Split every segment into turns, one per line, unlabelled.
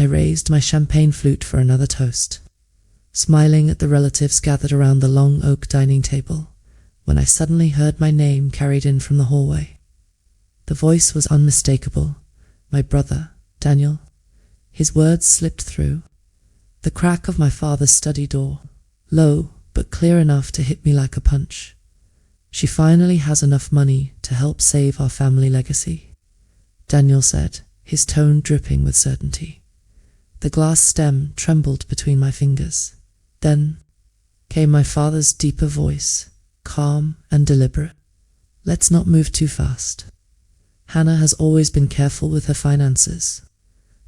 I raised my champagne flute for another toast, smiling at the relatives gathered around the long oak dining table, when I suddenly heard my name carried in from the hallway. The voice was unmistakable. My brother, Daniel. His words slipped through the crack of my father's study door, low but clear enough to hit me like a punch. She finally has enough money to help save our family legacy, Daniel said, his tone dripping with certainty. The glass stem trembled between my fingers. Then came my father's deeper voice, calm and deliberate. Let's not move too fast. Hannah has always been careful with her finances.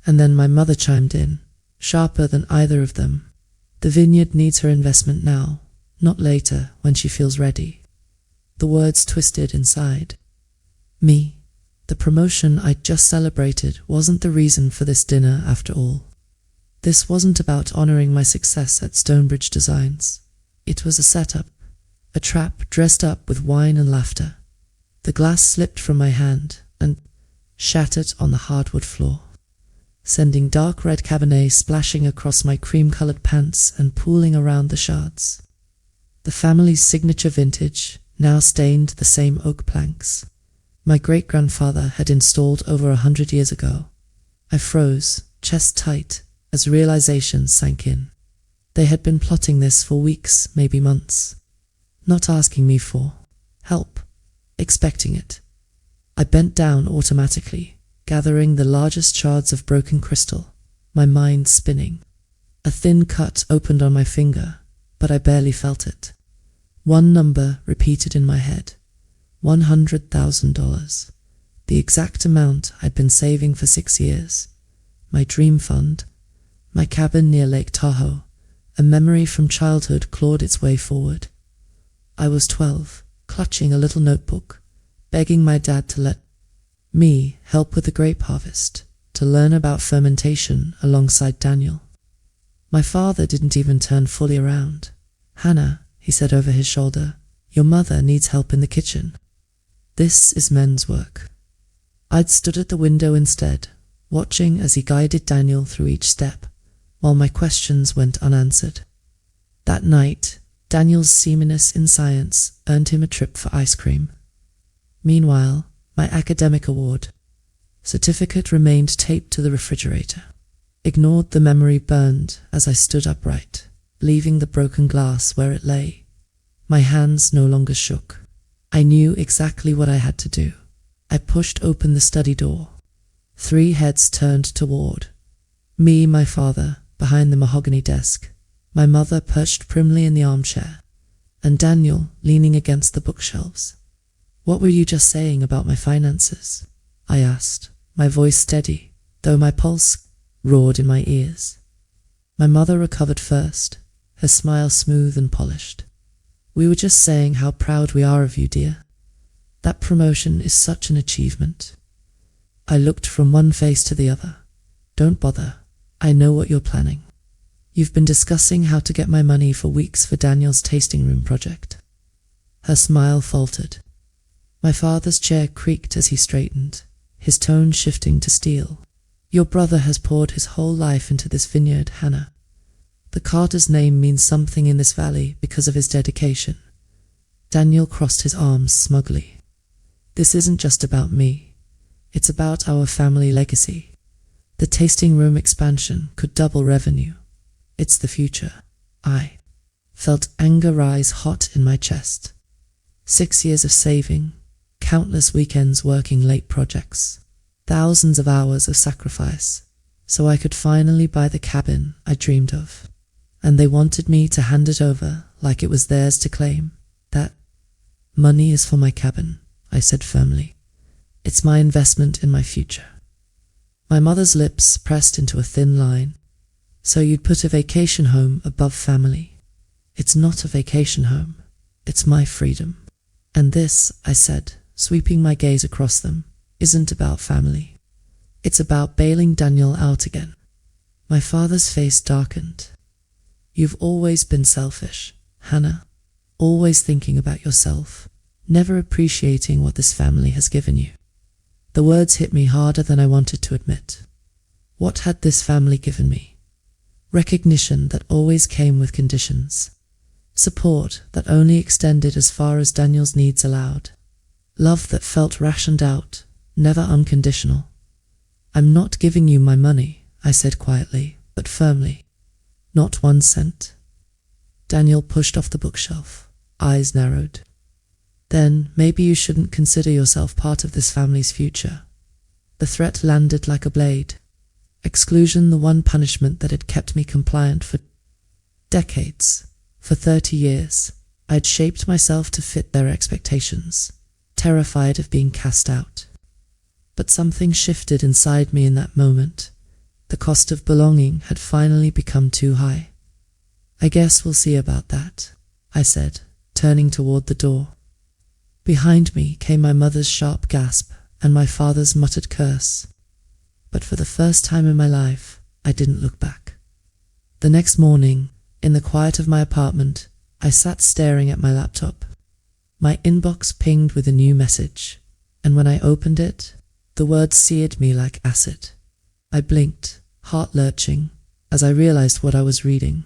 And then my mother chimed in, sharper than either of them. The vineyard needs her investment now, not later when she feels ready. The words twisted inside. Me, the promotion I'd just celebrated, wasn't the reason for this dinner after all. This wasn't about honoring my success at Stonebridge Designs. It was a setup, a trap dressed up with wine and laughter. The glass slipped from my hand and shattered on the hardwood floor, sending dark red Cabernet splashing across my cream-colored pants and pooling around the shards. The family's signature vintage now stained the same oak planks my great-grandfather had installed over 100 years ago. I froze, chest tight, as realization sank in. They had been plotting this for weeks, maybe months, not asking me for help, expecting it. I bent down automatically, gathering the largest shards of broken crystal, my mind spinning. A thin cut opened on my finger, but I barely felt it. One number repeated in my head, $100,000, the exact amount I'd been saving for 6 years. My dream fund, my cabin near Lake Tahoe, a memory from childhood clawed its way forward. I was 12, clutching a little notebook, begging my dad to let me help with the grape harvest, to learn about fermentation alongside Daniel. My father didn't even turn fully around. "Hannah," he said over his shoulder, "your mother needs help in the kitchen. This is men's work." I'd stood at the window instead, watching as he guided Daniel through each step, while my questions went unanswered. That night, Daniel's seaminess in science earned him a trip for ice cream. Meanwhile, my academic award certificate remained taped to the refrigerator. Ignored the memory burned as I stood upright, leaving the broken glass where it lay. My hands no longer shook. I knew exactly what I had to do. I pushed open the study door. 3 heads turned toward me, my father, behind the mahogany desk, my mother perched primly in the armchair, and Daniel leaning against the bookshelves. "What were you just saying about my finances?" I asked, my voice steady, though my pulse roared in my ears. My mother recovered first, her smile smooth and polished. "We were just saying how proud we are of you, dear. That promotion is such an achievement." I looked from one face to the other. "Don't bother. I know what you're planning. You've been discussing how to get my money for weeks for Daniel's tasting room project." Her smile faltered. My father's chair creaked as he straightened, his tone shifting to steel. "Your brother has poured his whole life into this vineyard, Hannah. The Carter's name means something in this valley because of his dedication." Daniel crossed his arms smugly. "This isn't just about me. It's about our family legacy. The tasting room expansion could double revenue. It's the future." I felt anger rise hot in my chest. 6 years of saving, countless weekends working late projects, thousands of hours of sacrifice, so I could finally buy the cabin I dreamed of. And they wanted me to hand it over like it was theirs to claim. "That money is for my cabin," I said firmly. "It's my investment in my future." My mother's lips pressed into a thin line. "So you'd put a vacation home above family?" "It's not a vacation home. It's my freedom. And this," I said, sweeping my gaze across them, "isn't about family. It's about bailing Daniel out again." My father's face darkened. "You've always been selfish, Hannah. Always thinking about yourself, never appreciating what this family has given you." The words hit me harder than I wanted to admit. What had this family given me? Recognition that always came with conditions. Support that only extended as far as Daniel's needs allowed. Love that felt rationed out, never unconditional. "I'm not giving you my money," I said quietly, but firmly. "Not 1 cent." Daniel pushed off the bookshelf, eyes narrowed. "Then maybe you shouldn't consider yourself part of this family's future." The threat landed like a blade. Exclusion, the one punishment that had kept me compliant for decades. For 30 years, I'd shaped myself to fit their expectations, terrified of being cast out. But something shifted inside me in that moment. The cost of belonging had finally become too high. "I guess we'll see about that," I said, turning toward the door. Behind me came my mother's sharp gasp and my father's muttered curse. But for the first time in my life, I didn't look back. The next morning, in the quiet of my apartment, I sat staring at my laptop. My inbox pinged with a new message, and when I opened it, the words seared me like acid. I blinked, heart lurching, as I realized what I was reading.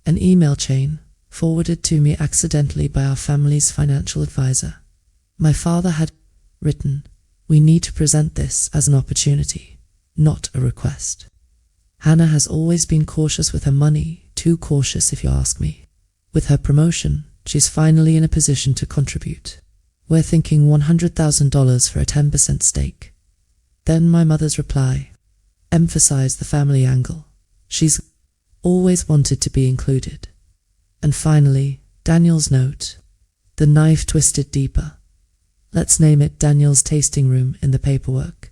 An email chain, forwarded to me accidentally by our family's financial advisor. My father had written, "We need to present this as an opportunity, not a request. Hannah has always been cautious with her money, too cautious if you ask me. With her promotion, she's finally in a position to contribute. We're thinking $100,000 for a 10% stake." Then my mother's reply emphasized the family angle. She's always wanted to be included. And finally, Daniel's note. The knife twisted deeper. Let's name it Daniel's tasting room in the paperwork.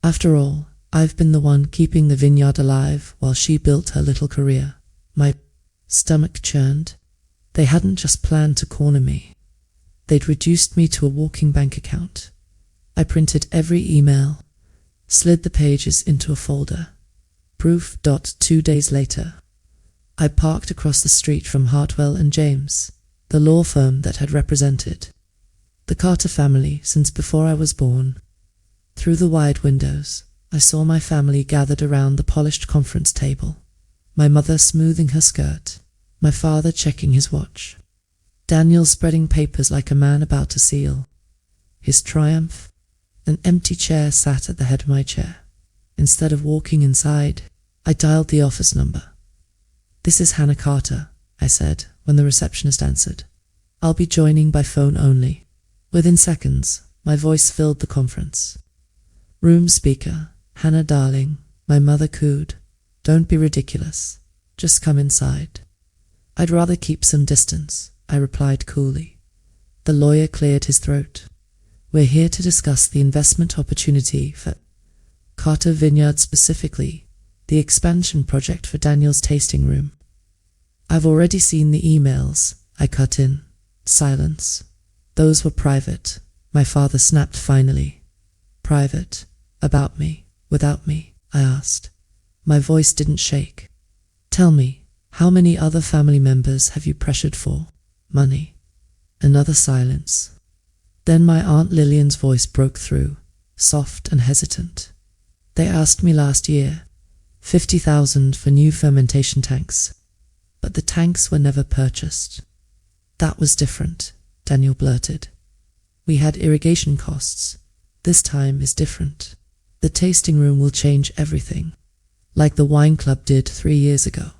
After all, I've been the one keeping the Vineyard alive while she built her little career. My stomach churned. They hadn't just planned to corner me. They'd reduced me to a walking bank account. I printed every email, slid the pages into a folder. Proof. 2 days later, I parked across the street from Hartwell and James, the law firm that had represented the Carter family since before I was born. Through the wide windows, I saw my family gathered around the polished conference table. My mother smoothing her skirt, my father checking his watch. Daniel spreading papers like a man about to seal. His triumph. An empty chair sat at the head of my chair. Instead of walking inside, I dialed the office number. "This is Hannah Carter," I said when the receptionist answered. "I'll be joining by phone only." Within seconds, my voice filled the conference. "Room speaker, Hannah darling," my mother cooed. "Don't be ridiculous. Just come inside." "I'd rather keep some distance," I replied coolly. The lawyer cleared his throat. "We're here to discuss the investment opportunity for Carter Vineyard, specifically the expansion project for Daniel's tasting room." "I've already seen the emails," I cut in. Silence. "Those were private," my father snapped finally. "Private? About me? Without me?" I asked. My voice didn't shake. "Tell me, how many other family members have you pressured for money?" Another silence. Then my Aunt Lillian's voice broke through, soft and hesitant. "They asked me last year, $50,000 for new fermentation tanks, but the tanks were never purchased." "That was different," Daniel blurted. "We had irrigation costs. This time is different. The tasting room will change everything, like the wine club did 3 years ago."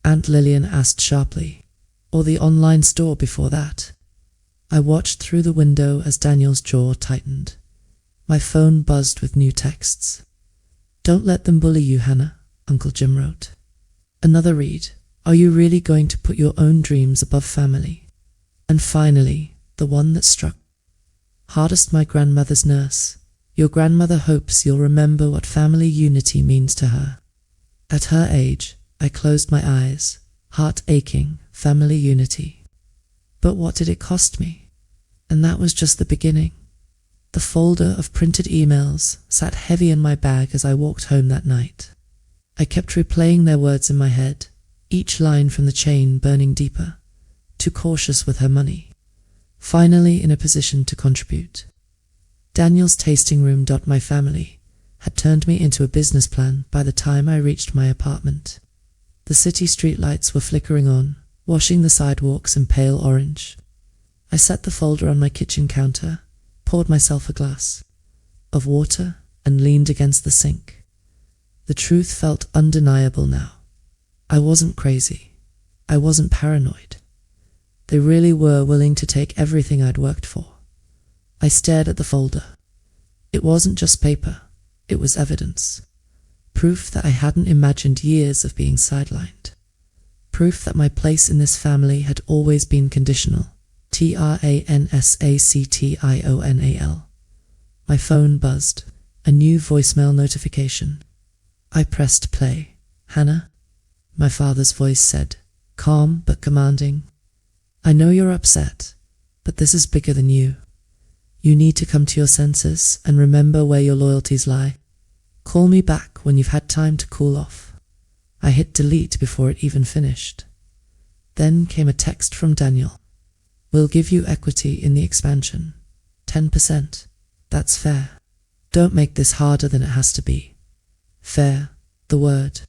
Aunt Lillian asked sharply. "Or the online store before that?" I watched through the window as Daniel's jaw tightened. My phone buzzed with new texts. "Don't let them bully you, Hannah," Uncle Jim wrote. Another read. "Are you really going to put your own dreams above family?" And finally, the one that struck hardest, my grandmother's nurse. "Your grandmother hopes you'll remember what family unity means to her." At her age, I closed my eyes, heart aching. Family unity. But what did it cost me? And that was just the beginning. The folder of printed emails sat heavy in my bag as I walked home that night. I kept replaying their words in my head, each line from the chain burning deeper. Too cautious with her money. Finally in a position to contribute. Daniel's tasting room. My family had turned me into a business plan by the time I reached my apartment. The city streetlights were flickering on, washing the sidewalks in pale orange. I set the folder on my kitchen counter, poured myself a glass of water, and leaned against the sink. The truth felt undeniable now. I wasn't crazy. I wasn't paranoid. They really were willing to take everything I'd worked for. I stared at the folder. It wasn't just paper. It was evidence. Proof that I hadn't imagined years of being sidelined. Proof that my place in this family had always been conditional. TRANSACTIONAL. My phone buzzed. A new voicemail notification. I pressed play. "Hannah?" My father's voice said, calm but commanding. "I know you're upset, but this is bigger than you. You need to come to your senses and remember where your loyalties lie. Call me back when you've had time to cool off." I hit delete before it even finished. Then came a text from Daniel. "We'll give you equity in the expansion. 10%. That's fair. Don't make this harder than it has to be." Fair, the word,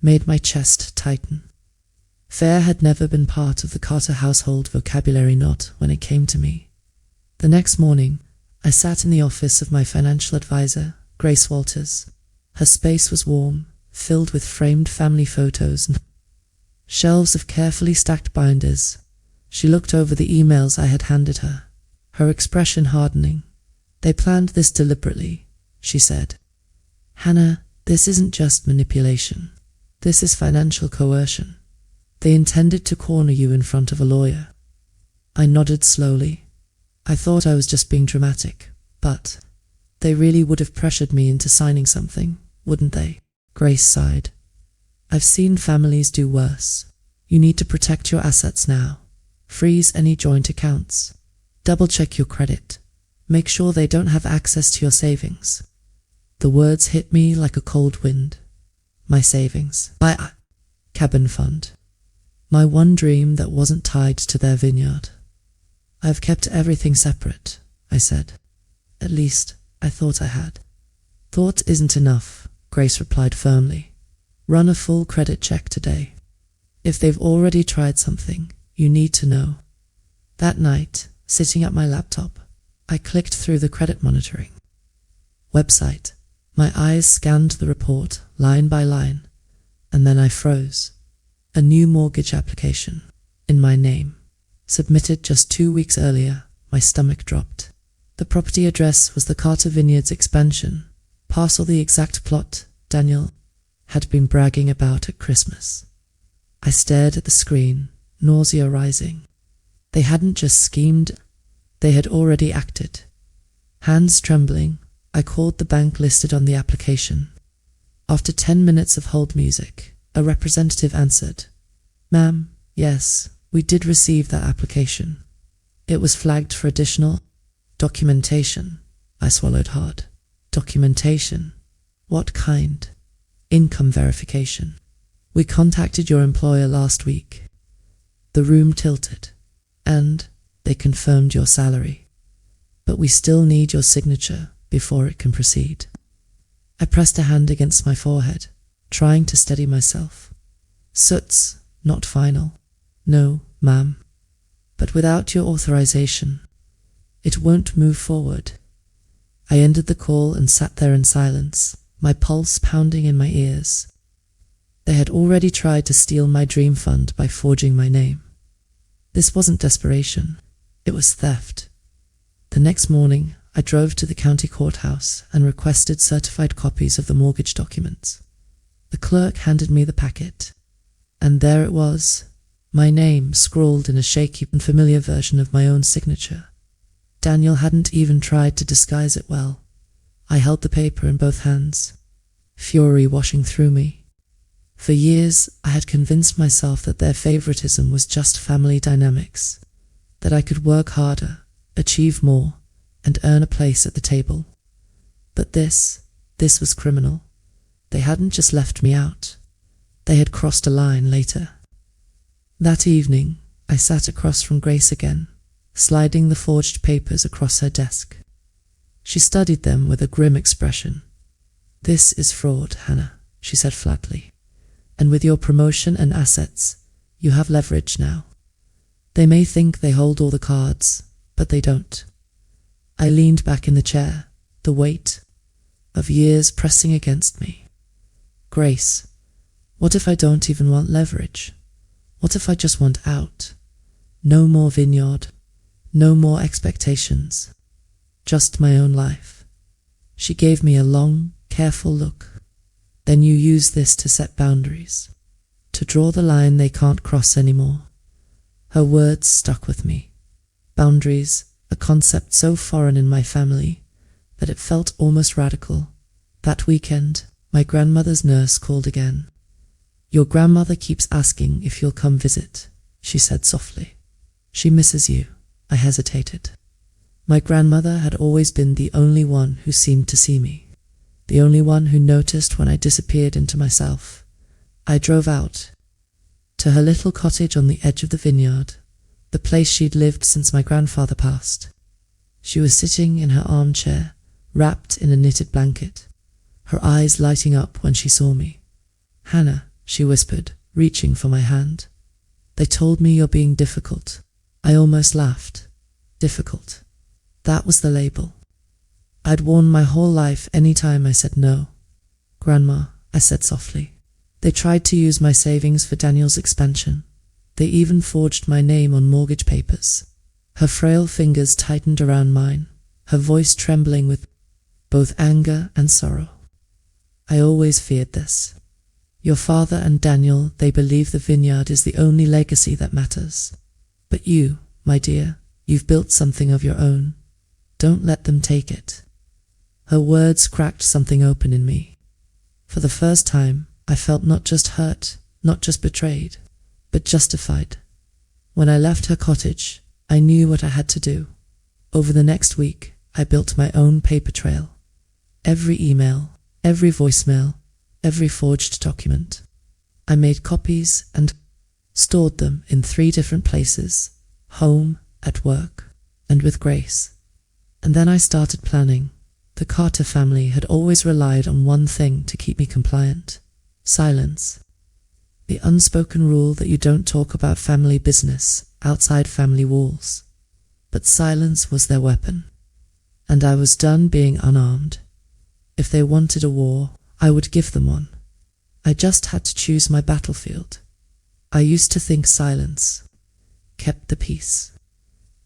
made my chest tighten. Fair had never been part of the Carter household vocabulary, not when it came to me. The next morning, I sat in the office of my financial advisor, Grace Walters. Her space was warm, filled with framed family photos and shelves of carefully stacked binders. She looked over the emails I had handed her, her expression hardening. "They planned this deliberately," she said. "Hannah, this isn't just manipulation. This is financial coercion. They intended to corner you in front of a lawyer." I nodded slowly. I thought I was just being dramatic, but they really would have pressured me into signing something, wouldn't they? Grace sighed. "I've seen families do worse. You need to protect your assets now. Freeze any joint accounts. Double-check your credit. Make sure they don't have access to your savings." The words hit me like a cold wind. My savings. My cabin fund. My one dream that wasn't tied to their vineyard. "I've kept everything separate," I said. "At least, I thought I had." "Thought isn't enough," Grace replied firmly. "Run a full credit check today. If they've already tried something, you need to know." That night, sitting at my laptop, I clicked through the credit monitoring website. My eyes scanned the report line by line, and then I froze. A new mortgage application, in my name, submitted just 2 weeks earlier. My stomach dropped. The property address was the Carter Vineyards expansion, parcel the exact plot Daniel had been bragging about at Christmas. I stared at the screen, nausea rising. They hadn't just schemed, they had already acted. Hands trembling, I called the bank listed on the application. After 10 minutes of hold music, a representative answered. "Ma'am, yes, we did receive that application. It was flagged for additional documentation." I swallowed hard. Documentation? What kind? "Income verification. We contacted your employer last week." The room tilted. "And they confirmed your salary. But we still need your signature before it can proceed." I pressed a hand against my forehead, trying to steady myself. "Suits, not final." "No, ma'am. But without your authorization, it won't move forward." I ended the call and sat there in silence, my pulse pounding in my ears. They had already tried to steal my dream fund by forging my name. This wasn't desperation, it was theft. The next morning, I drove to the county courthouse and requested certified copies of the mortgage documents. The clerk handed me the packet, and there it was, my name scrawled in a shaky and familiar version of my own signature. Daniel hadn't even tried to disguise it well. I held the paper in both hands, fury washing through me. For years, I had convinced myself that their favoritism was just family dynamics, that I could work harder, achieve more, and earn a place at the table. But this was criminal. They hadn't just left me out. They had crossed a line later. That evening, I sat across from Grace again, sliding the forged papers across her desk. She studied them with a grim expression. "This is fraud, Hannah," she said flatly. "And with your promotion and assets, you have leverage now. They may think they hold all the cards, but they don't." I leaned back in the chair, the weight of years pressing against me. "Grace, what if I don't even want leverage? What if I just want out? No more Vineyard, no more expectations, just my own life." She gave me a long, careful look. "Then you use this to set boundaries, to draw the line they can't cross anymore." Her words stuck with me. Boundaries, a concept so foreign in my family that it felt almost radical. That weekend, my grandmother's nurse called again. "Your grandmother keeps asking if you'll come visit," she said softly. "She misses you." I hesitated. My grandmother had always been the only one who seemed to see me, the only one who noticed when I disappeared into myself. I drove out to her little cottage on the edge of the vineyard, the place she'd lived since my grandfather passed. She was sitting in her armchair, wrapped in a knitted blanket, her eyes lighting up when she saw me. "Hannah," she whispered, reaching for my hand. "They told me you're being difficult." I almost laughed. Difficult. That was the label. I'd worn my whole life any time I said no. "Grandma," I said softly, "they tried to use my savings for Daniel's expansion. They even forged my name on mortgage papers." Her frail fingers tightened around mine, her voice trembling with both anger and sorrow. "I always feared this. Your father and Daniel, they believe the vineyard is the only legacy that matters. But you, my dear, you've built something of your own. Don't let them take it." Her words cracked something open in me. For the first time, I felt not just hurt, not just betrayed, but justified. When I left her cottage, I knew what I had to do. Over the next week, I built my own paper trail. Every email, every voicemail, every forged document. I made copies and stored them in 3 different places: home, at work, and with Grace. And then I started planning. The Carter family had always relied on one thing to keep me compliant: silence. The unspoken rule that you don't talk about family business outside family walls. But silence was their weapon. And I was done being unarmed. If they wanted a war, I would give them one. I just had to choose my battlefield. I used to think silence kept the peace.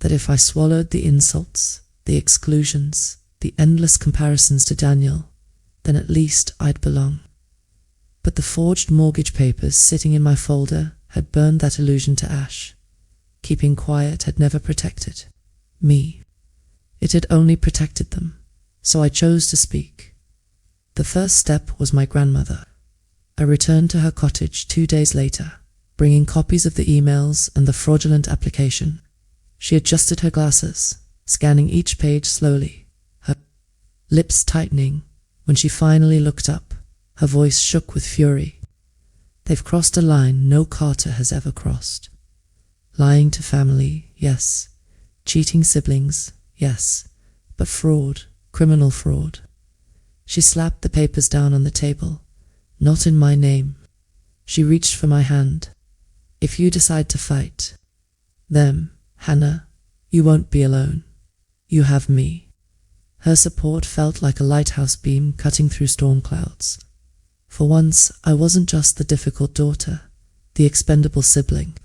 That if I swallowed the insults, the exclusions, the endless comparisons to Daniel, then at least I'd belong. But the forged mortgage papers sitting in my folder had burned that illusion to ash. Keeping quiet had never protected me. It had only protected them. So I chose to speak. The first step was my grandmother. I returned to her cottage 2 days later, bringing copies of the emails and the fraudulent application. She adjusted her glasses, scanning each page slowly, her lips tightening. When she finally looked up, her voice shook with fury. "They've crossed a line no Carter has ever crossed. Lying to family, yes. Cheating siblings, yes. But fraud, criminal fraud." She slapped the papers down on the table. "Not in my name." She reached for my hand. "If you decide to fight them, Hannah, you won't be alone. You have me." Her support felt like a lighthouse beam cutting through storm clouds. For once, I wasn't just the difficult daughter, the expendable sibling.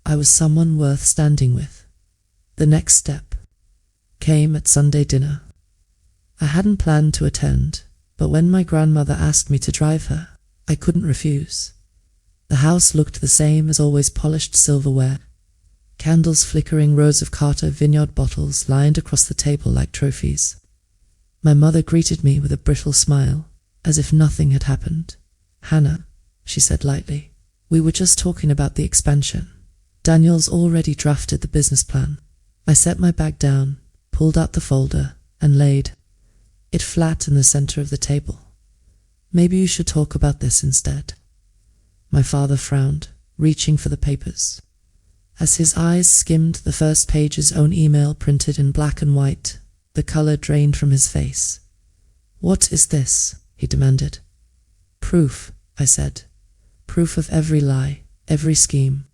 I was someone worth standing with. The next step came at Sunday dinner. I hadn't planned to attend, but when my grandmother asked me to drive her, I couldn't refuse. The house looked the same as always: polished silverware, candles flickering, rows of Carter Vineyard bottles lined across the table like trophies. My mother greeted me with a brittle smile, as if nothing had happened. "Hannah," she said lightly, "we were just talking about the expansion. Daniel's already drafted the business plan." I set my bag down, pulled out the folder, and laid it flat in the center of the table. "Maybe you should talk about this instead." My father frowned, reaching for the papers. As his eyes skimmed the first page's own email printed in black and white, the color drained from his face. "What is this?" he demanded. Proof, I said. Proof of every lie, every scheme.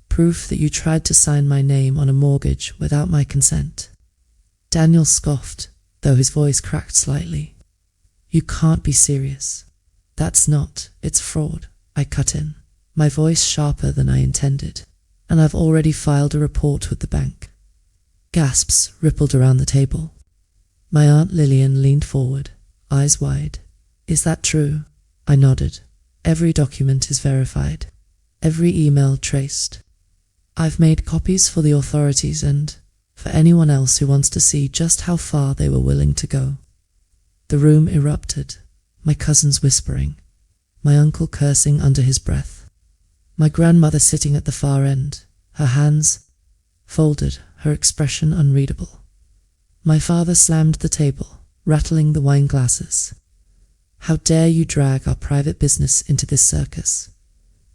Proof that you tried to sign my name on a mortgage without my consent. Daniel scoffed, though his voice cracked slightly. You can't be serious. It's fraud, I cut in, my voice sharper than I intended. And I've already filed a report with the bank. Gasps rippled around the table. My Aunt Lillian leaned forward, eyes wide. Is that true? I nodded. Every document is verified. Every email traced. I've made copies for the authorities and for anyone else who wants to see just how far they were willing to go. The room erupted, my cousins whispering, my uncle cursing under his breath, my grandmother sitting at the far end, her hands folded, her expression unreadable. My father slammed the table, rattling the wine glasses. How dare you drag our private business into this circus?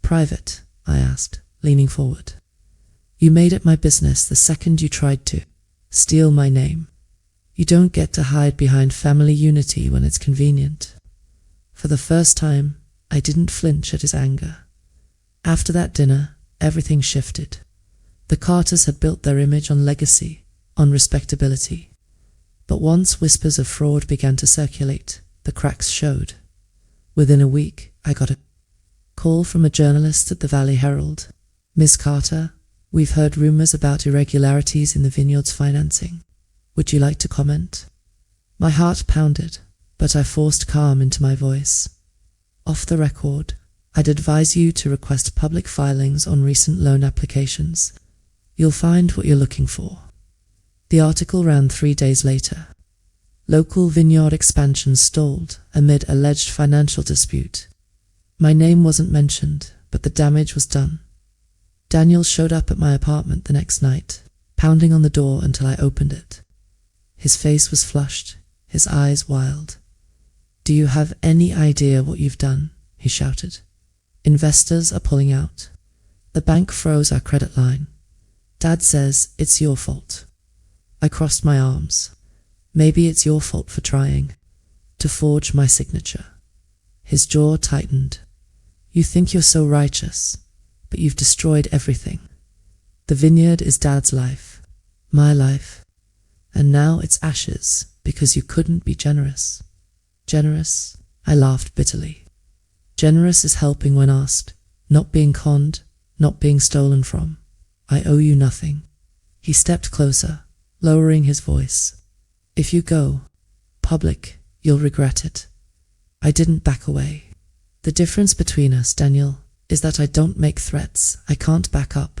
Private, I asked, leaning forward. You made it my business the second you tried to steal my name. You don't get to hide behind family unity when it's convenient. For the first time, I didn't flinch at his anger. After that dinner, everything shifted. The Carters had built their image on legacy, on respectability. But once whispers of fraud began to circulate, the cracks showed. Within a week, I got a call from a journalist at the Valley Herald. Miss Carter, we've heard rumors about irregularities in the Vineyard's financing. Would you like to comment? My heart pounded, but I forced calm into my voice. Off the record, I'd advise you to request public filings on recent loan applications. You'll find what you're looking for. The article ran 3 days later. Local vineyard expansion stalled amid alleged financial dispute. My name wasn't mentioned, but the damage was done. Daniel showed up at my apartment the next night, pounding on the door until I opened it. His face was flushed, his eyes wild. Do you have any idea what you've done? He shouted. Investors are pulling out. The bank froze our credit line. Dad says it's your fault. I crossed my arms. Maybe it's your fault for trying to forge my signature. His jaw tightened. You think you're so righteous, but you've destroyed everything. The vineyard is Dad's life, my life, and now it's ashes because you couldn't be generous. Generous? I laughed bitterly. Generous is helping when asked, not being conned, not being stolen from. I owe you nothing. He stepped closer, lowering his voice. If you go public, you'll regret it. I didn't back away. The difference between us, Daniel, is that I don't make threats I can't back up.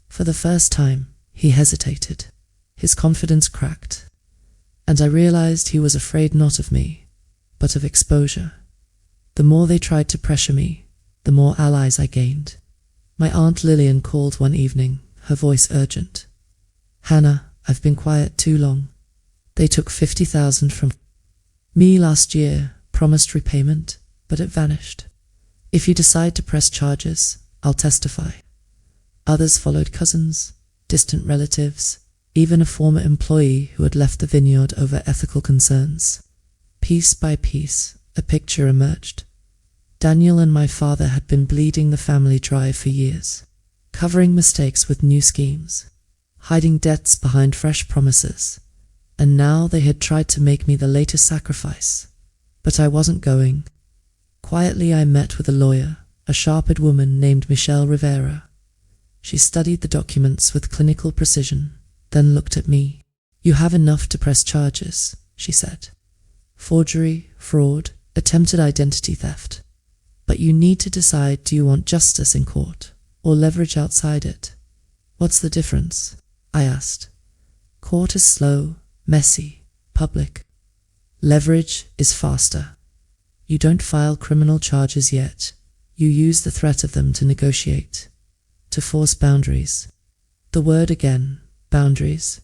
For the first time, he hesitated. His confidence cracked, and I realized he was afraid not of me, but of exposure. The more they tried to pressure me, the more allies I gained. My Aunt Lillian called one evening, her voice urgent. Hannah, I've been quiet too long. They took $50,000 from me last year, promised repayment, but it vanished. If you decide to press charges, I'll testify. Others followed, cousins, distant relatives, even a former employee who had left the vineyard over ethical concerns. Piece by piece, a picture emerged. Daniel and my father had been bleeding the family dry for years, covering mistakes with new schemes, hiding debts behind fresh promises, and now they had tried to make me the latest sacrifice. But I wasn't going. Quietly I met with a lawyer, a sharp-eyed woman named Michelle Rivera. She studied the documents with clinical precision, then looked at me. You have enough to press charges, she said. Forgery, fraud, attempted identity theft. But you need to decide, do you want justice in court or leverage outside it? What's the difference? I asked. Court is slow, messy, public. Leverage is faster. You don't file criminal charges yet. You use the threat of them to negotiate, to force boundaries. The word again, boundaries.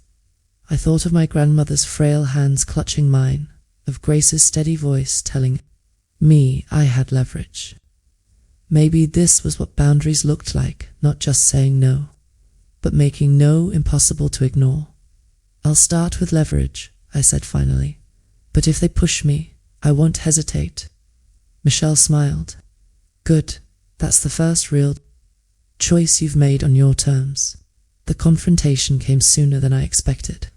I thought of my grandmother's frail hands clutching mine, of Grace's steady voice telling me I had leverage. Maybe this was what boundaries looked like, not just saying no, but making no impossible to ignore. I'll start with leverage, I said finally. But if they push me, I won't hesitate. Michelle smiled. Good, that's the first real choice you've made on your terms. The confrontation came sooner than I expected.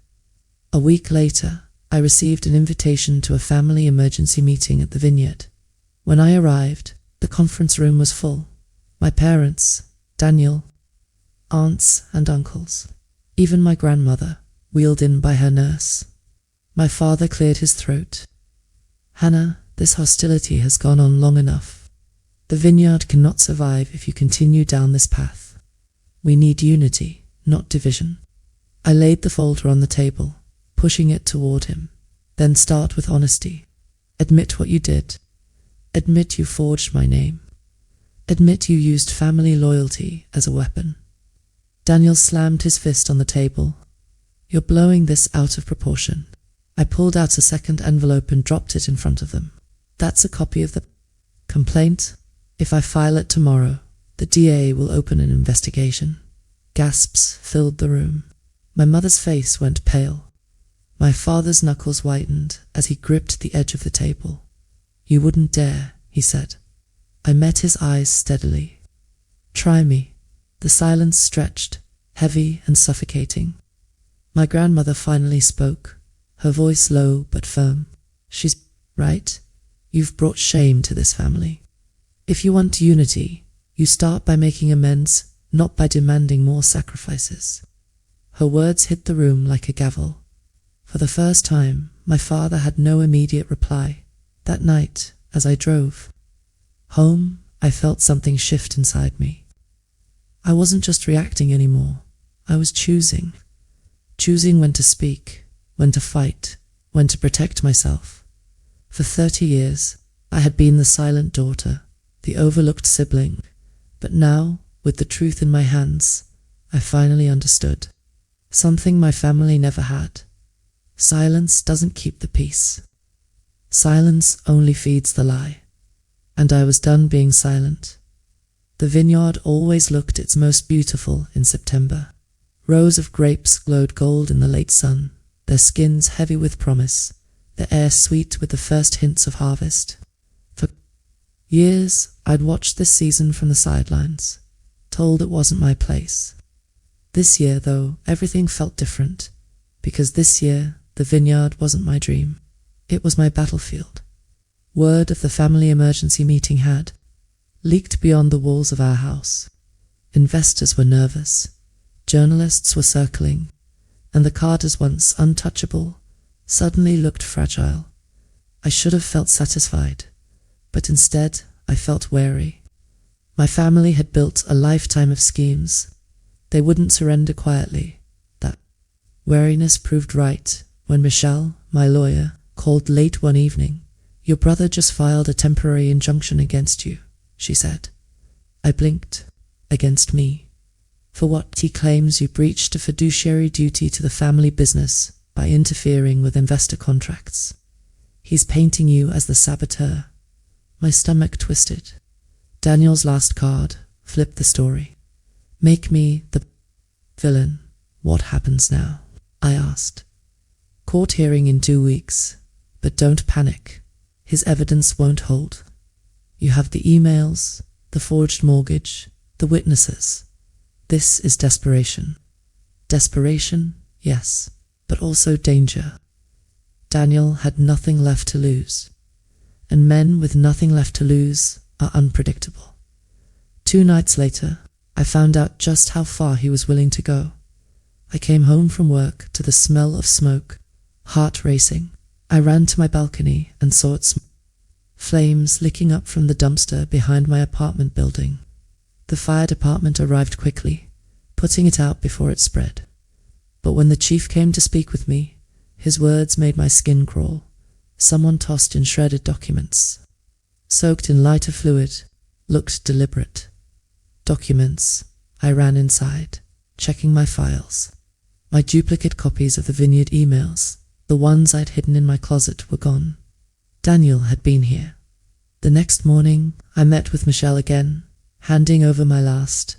A week later, I received an invitation to a family emergency meeting at the Vineyard. When I arrived, the conference room was full. My parents, Daniel, aunts and uncles. Even my grandmother, wheeled in by her nurse. My father cleared his throat. Hannah, this hostility has gone on long enough. The Vineyard cannot survive if you continue down this path. We need unity, not division. I laid the folder on the table, pushing it toward him. Then start with honesty. Admit what you did. Admit you forged my name. Admit you used family loyalty as a weapon. Daniel slammed his fist on the table. You're blowing this out of proportion. I pulled out a second envelope and dropped it in front of them. That's a copy of the complaint. If I file it tomorrow, the DA will open an investigation. Gasps filled the room. My mother's face went pale. My father's knuckles whitened as he gripped the edge of the table. You wouldn't dare, he said. I met his eyes steadily. Try me. The silence stretched, heavy and suffocating. My grandmother finally spoke, her voice low but firm. She's right. You've brought shame to this family. If you want unity, you start by making amends, not by demanding more sacrifices. Her words hit the room like a gavel. For the first time, my father had no immediate reply. That night, as I drove home, I felt something shift inside me. I wasn't just reacting anymore. I was choosing. Choosing when to speak, when to fight, when to protect myself. For 30 years, I had been the silent daughter, the overlooked sibling. But now, with the truth in my hands, I finally understood. Something my family never had. Silence doesn't keep the peace. Silence only feeds the lie. And I was done being silent. The vineyard always looked its most beautiful in September. Rows of grapes glowed gold in the late sun, their skins heavy with promise, the air sweet with the first hints of harvest. For years, I'd watched this season from the sidelines, told it wasn't my place. This year, though, everything felt different, because this year, the vineyard wasn't my dream. It was my battlefield. Word of the family emergency meeting had leaked beyond the walls of our house. Investors were nervous. Journalists were circling, and the Carters, once untouchable, suddenly looked fragile. I should have felt satisfied, but instead I felt wary. My family had built a lifetime of schemes. They wouldn't surrender quietly. That wariness proved right when Michelle, my lawyer, called late one evening. Your brother just filed a temporary injunction against you, she said. I blinked. Against me. For what he claims you breached a fiduciary duty to the family business by interfering with investor contracts. He's painting you as the saboteur. My stomach twisted. Daniel's last card flipped the story. Make me the villain. What happens now? I asked. Court hearing in 2 weeks, but don't panic. His evidence won't hold. You have the emails, the forged mortgage, the witnesses. This is desperation. Desperation, yes, but also danger. Daniel had nothing left to lose, and men with nothing left to lose are unpredictable. 2 nights later, I found out just how far he was willing to go. I came home from work to the smell of smoke, heart racing. I ran to my balcony and saw its flames licking up from the dumpster behind my apartment building. The fire department arrived quickly, putting it out before it spread. But when the chief came to speak with me, his words made my skin crawl. Someone tossed in shredded documents, soaked in lighter fluid, looked deliberate. Documents. I ran inside, checking my files. My duplicate copies of the Vineyard emails, the ones I'd hidden in my closet, were gone. Daniel had been here. The next morning, I met with Michelle again, handing over my last,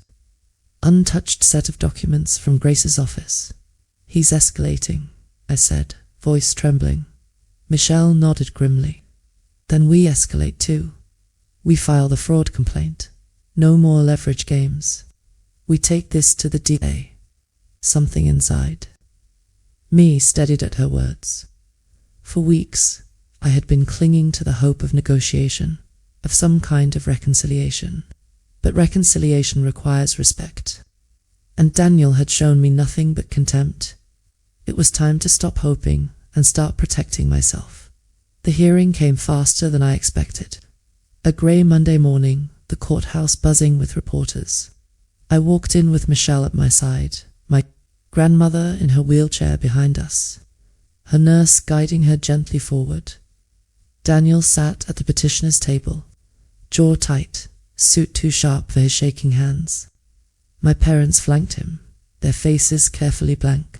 untouched set of documents from Grace's office. He's escalating, I said, voice trembling. Michelle nodded grimly. Then we escalate too. We file the fraud complaint. No more leverage games. We take this to the DA. Something inside me steadied at her words. For weeks, I had been clinging to the hope of negotiation, of some kind of reconciliation. But reconciliation requires respect. And Daniel had shown me nothing but contempt. It was time to stop hoping and start protecting myself. The hearing came faster than I expected. A grey Monday morning, the courthouse buzzing with reporters. I walked in with Michelle at my side, my grandmother in her wheelchair behind us, her nurse guiding her gently forward. Daniel sat at the petitioner's table, jaw tight, suit too sharp for his shaking hands. My parents flanked him, their faces carefully blank,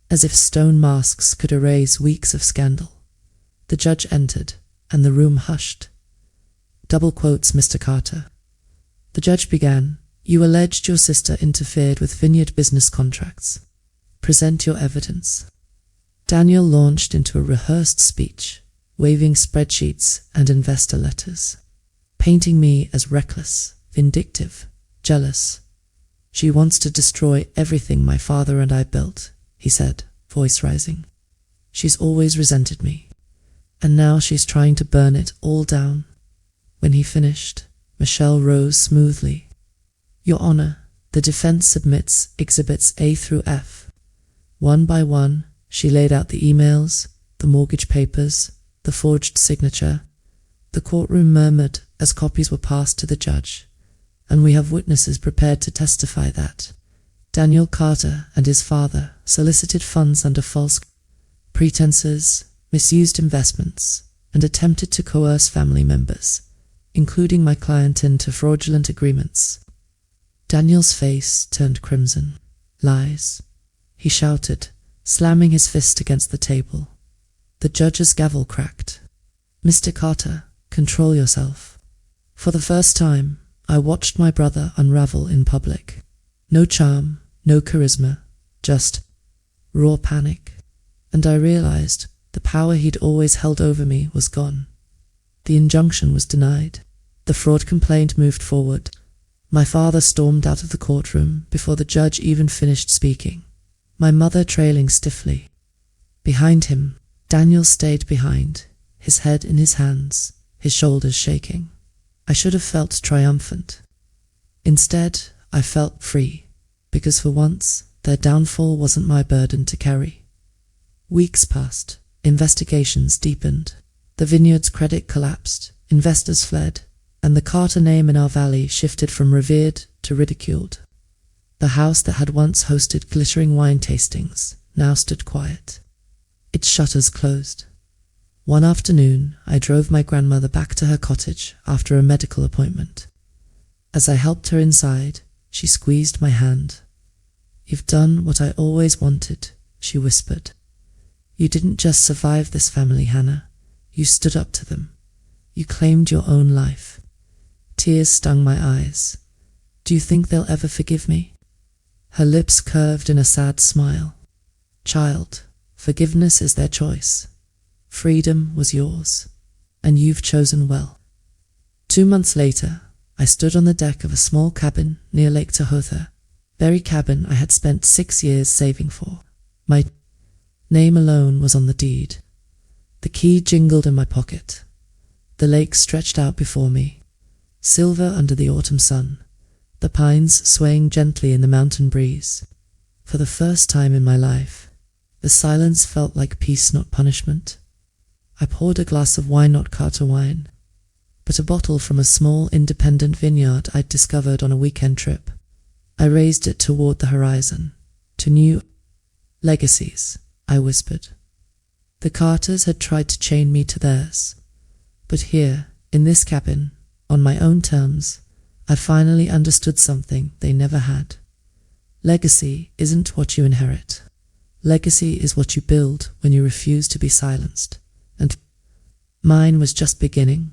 as if stone masks could erase weeks of scandal. The judge entered, and the room hushed. Double quotes, Mr. Carter. The judge began, "You alleged your sister interfered with Vineyard business contracts. Present your evidence." Daniel launched into a rehearsed speech, waving spreadsheets and investor letters, painting me as reckless, vindictive, jealous. "She wants to destroy everything my father and I built," he said, voice rising. "She's always resented me, and now she's trying to burn it all down." When he finished, Michelle rose smoothly. "Your Honor, the defense submits Exhibits A through F." One by one, she laid out the emails, the mortgage papers, the forged signature. The courtroom murmured as copies were passed to the judge. "And we have witnesses prepared to testify that Daniel Carter and his father solicited funds under false pretenses, misused investments, and attempted to coerce family members, including my client, into fraudulent agreements." Daniel's face turned crimson. "Lies," he shouted, slamming his fist against the table. The judge's gavel cracked. "Mr. Carter, control yourself." For the first time, I watched my brother unravel in public. No charm, no charisma, just raw panic. And I realized the power he'd always held over me was gone. The injunction was denied. The fraud complaint moved forward. My father stormed out of the courtroom before the judge even finished speaking, my mother trailing stiffly. Behind him, Daniel stayed behind, his head in his hands, his shoulders shaking. I should have felt triumphant. Instead, I felt free, because for once, their downfall wasn't my burden to carry. Weeks passed, investigations deepened. The Vineyard's credit collapsed, investors fled, and the Carter name in our valley shifted from revered to ridiculed. The house that had once hosted glittering wine tastings now stood quiet, its shutters closed. One afternoon, I drove my grandmother back to her cottage after a medical appointment. As I helped her inside, she squeezed my hand. "You've done what I always wanted," she whispered. "You didn't just survive this family, Hannah. You stood up to them. You claimed your own life." Tears stung my eyes. "Do you think they'll ever forgive me?" Her lips curved in a sad smile. "Child, forgiveness is their choice. Freedom was yours, and you've chosen well." 2 months later, I stood on the deck of a small cabin near Lake Tahoe, very cabin I had spent 6 years saving for. My name alone was on the deed. The key jingled in my pocket. The lake stretched out before me, silver under the autumn sun, the pines swaying gently in the mountain breeze. For the first time in my life, the silence felt like peace, not punishment. I poured a glass of wine, not Carter wine, but a bottle from a small independent vineyard I'd discovered on a weekend trip. I raised it toward the horizon. "To new legacies," I whispered. The Carters had tried to chain me to theirs, but here, in this cabin, on my own terms, I finally understood something they never had. Legacy isn't what you inherit. Legacy is what you build when you refuse to be silenced. And mine was just beginning.